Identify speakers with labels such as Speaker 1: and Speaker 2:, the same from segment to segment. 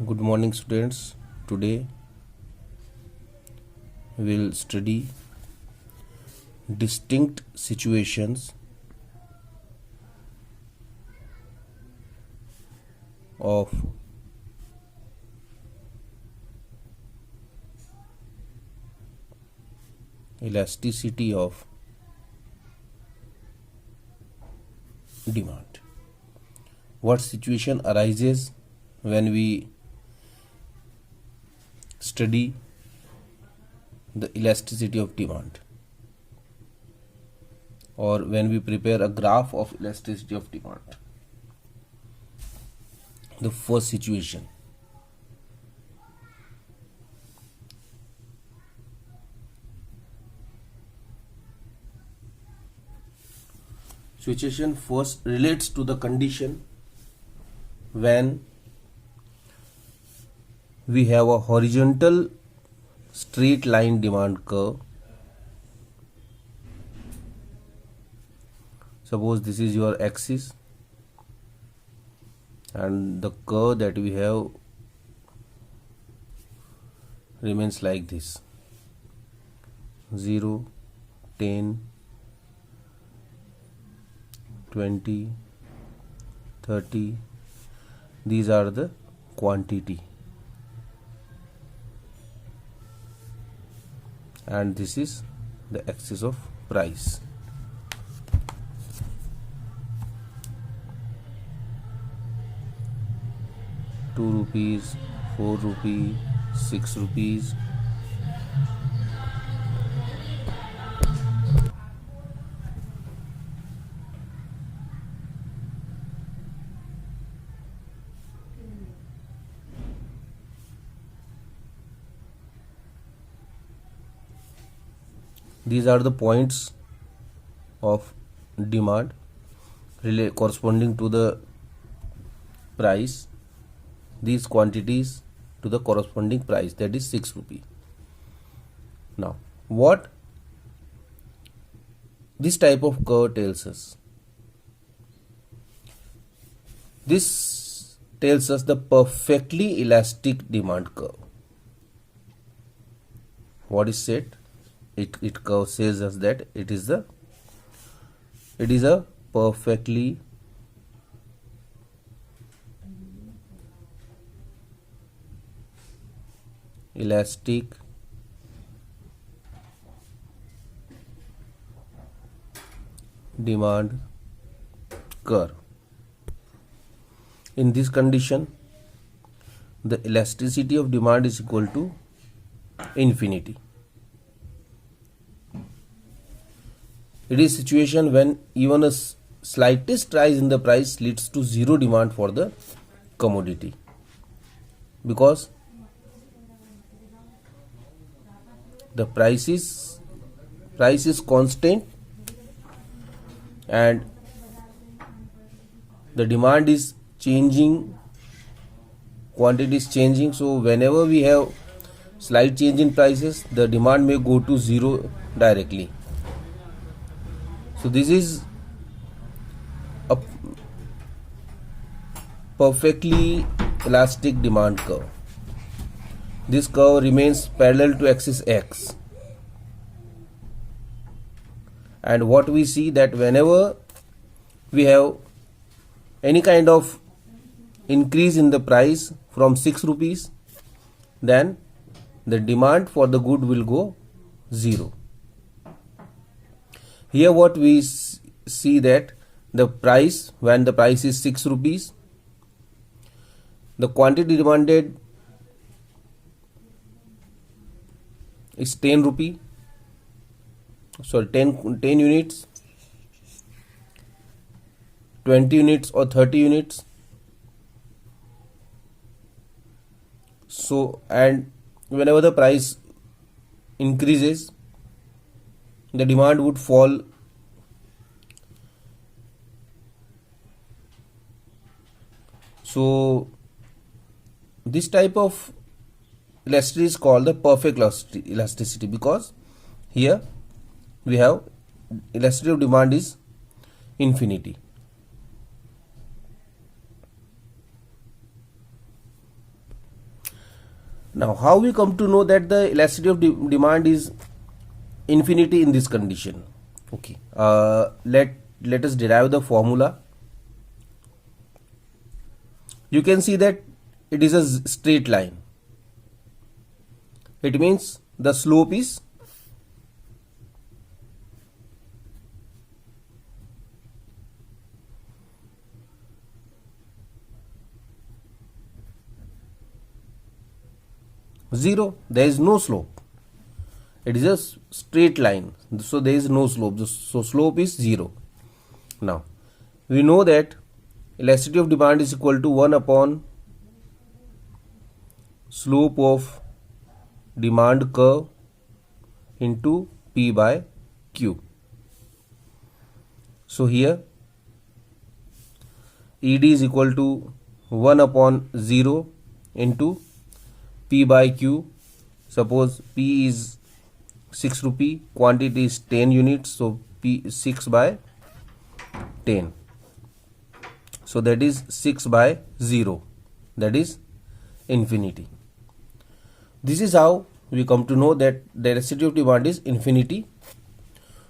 Speaker 1: Good morning, students. Today we will study distinct situations of elasticity of demand. What situation arises when we study the elasticity of demand, or when we prepare a graph of elasticity of demand? The first situation, first relates to the condition when we have a horizontal straight line demand curve. Suppose this is your axis and the curve that we have remains like this: 0, 10, 20, 30. These are the quantity, and this is the axis of price. ₹2, ₹4, ₹6. These are the points of demand corresponding to the price. These quantities to the corresponding price, that is ₹6. Now, what this type of curve tells us? This tells us the perfectly elastic demand curve. What is said? It curve says us that it is a perfectly elastic demand curve. In this condition, the elasticity of demand is equal to infinity. It is situation when even a slightest rise in the price leads to zero demand for the commodity, because the price is constant and the demand is changing, quantity is changing. So whenever we have slight change in prices, the demand may go to zero directly. So this is a perfectly elastic demand curve. This curve remains parallel to axis X, and what we see that whenever we have any kind of increase in the price from ₹6, then the demand for the good will go zero. Here what we see that the price, when the price is ₹6, the quantity demanded is 10 units, 20 units or 30 units. So, and whenever the price increases, the demand would fall. So this type of elasticity is called the perfect elasticity, because here we have elasticity of demand is infinity. Now, how we come to know that the elasticity of demand is infinity in this condition? Okay, let us derive the formula. You can see that it is a straight line. It means the slope is zero. There is no slope. It is a straight line, so there is no slope. So slope is 0. Now we know that elasticity of demand is equal to 1 upon slope of demand curve into P by Q. So here ED is equal to 1 upon 0 into P by Q. Suppose P is 6 rupee, quantity is 10 units, so P 6 by 10. So that is 6 by 0, that is infinity. This is how we come to know that the elasticity of demand is infinity.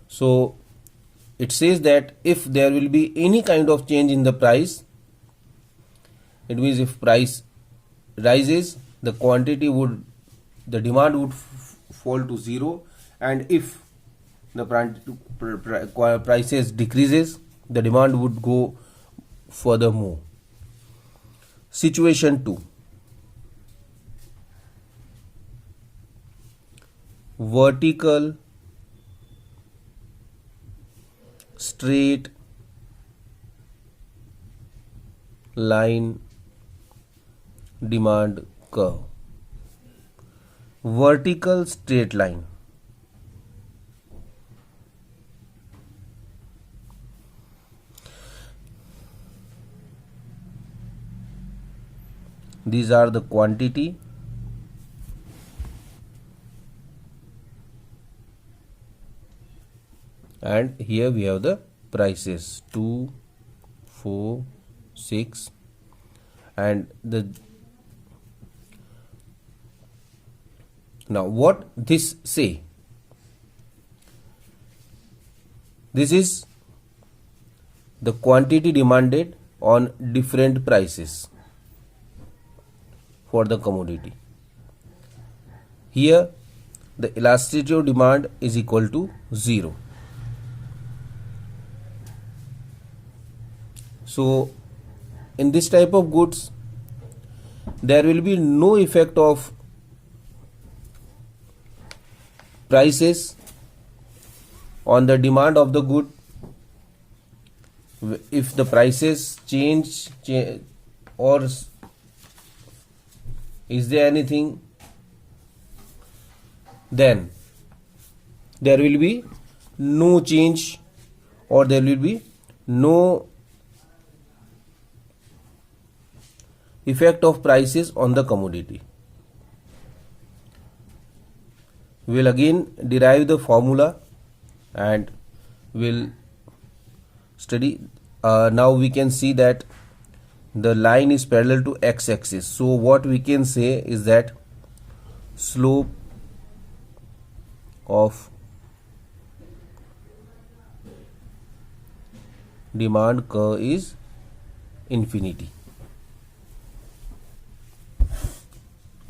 Speaker 1: So it says that if there will be any kind of change in the price, it means if price rises, the demand would fall to 0, and if the prices decreases, the demand would go furthermore. Situation 2. Vertical straight line demand curve. Vertical straight line. These are the quantity and here we have the prices 2, 4, 6, and the now what this say? This is the quantity demanded on different prices for the commodity. Here the elasticity of demand is equal to 0. So in this type of goods there will be no effect of prices on the demand of the good. If the prices change or is there anything, then there will be no change or there will be no effect of prices on the commodity. We will again derive the formula and will study. Now we can see that the line is parallel to x-axis. So what we can say is that slope of demand curve is infinity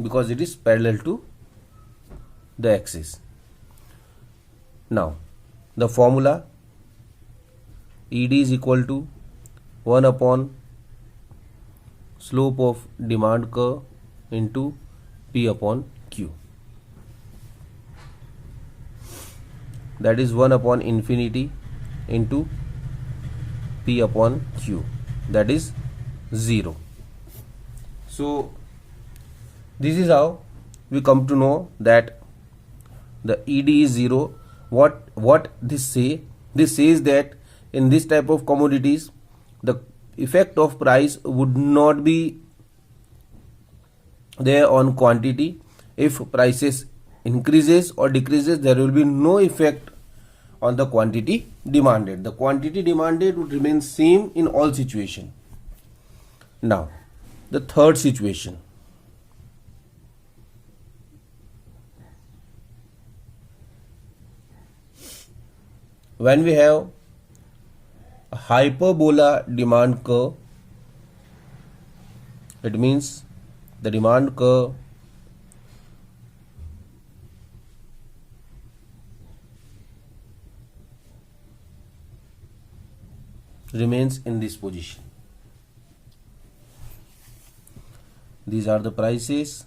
Speaker 1: because it is parallel to the axis. Now the formula ED is equal to 1 upon slope of demand curve into P upon Q. That is 1 upon infinity into P upon Q. That is 0. So this is how we come to know that the ED is 0. What this say? This says that in this type of commodities the effect of price would not be there on quantity. If prices increases or decreases, there will be no effect on the quantity demanded. The quantity demanded would remain same in all situations. Now the third situation. when we have a hyperbola demand curve, it means the demand curve remains in this position. These are the prices,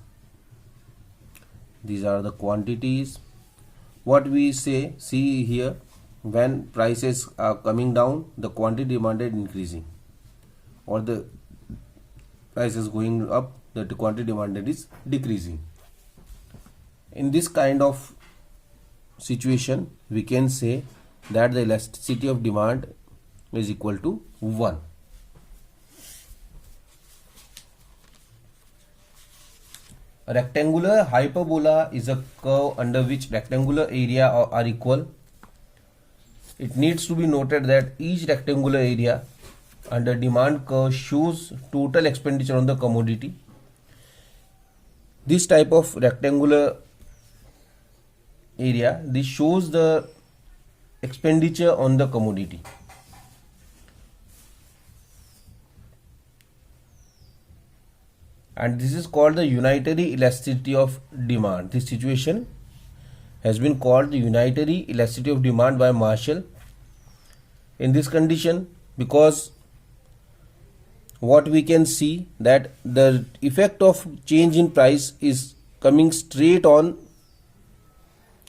Speaker 1: these are the quantities. What we see here, when prices are coming down, the quantity demanded increasing, or the price is going up, the quantity demanded is decreasing. In this kind of situation, we can say that the elasticity of demand is equal to 1. A rectangular hyperbola is a curve under which rectangular area are equal. It needs to be noted that each rectangular area under demand curve shows total expenditure on the commodity. This type of rectangular area, this shows the expenditure on the commodity. And this is called the unitary elasticity of demand. This situation has been called the unitary elasticity of demand by Marshall. In this condition, because what we can see that the effect of change in price is coming straight on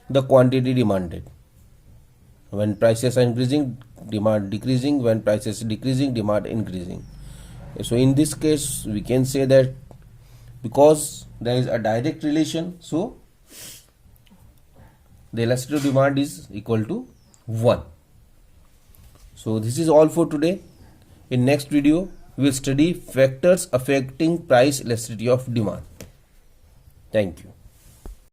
Speaker 1: the quantity demanded. When prices are increasing, demand decreasing. When prices are decreasing, demand increasing. So in this case, we can say that because there is a direct relation, so the elasticity of demand is equal to 1. So this is all for today. In next video, we will study factors affecting price elasticity of demand. Thank you.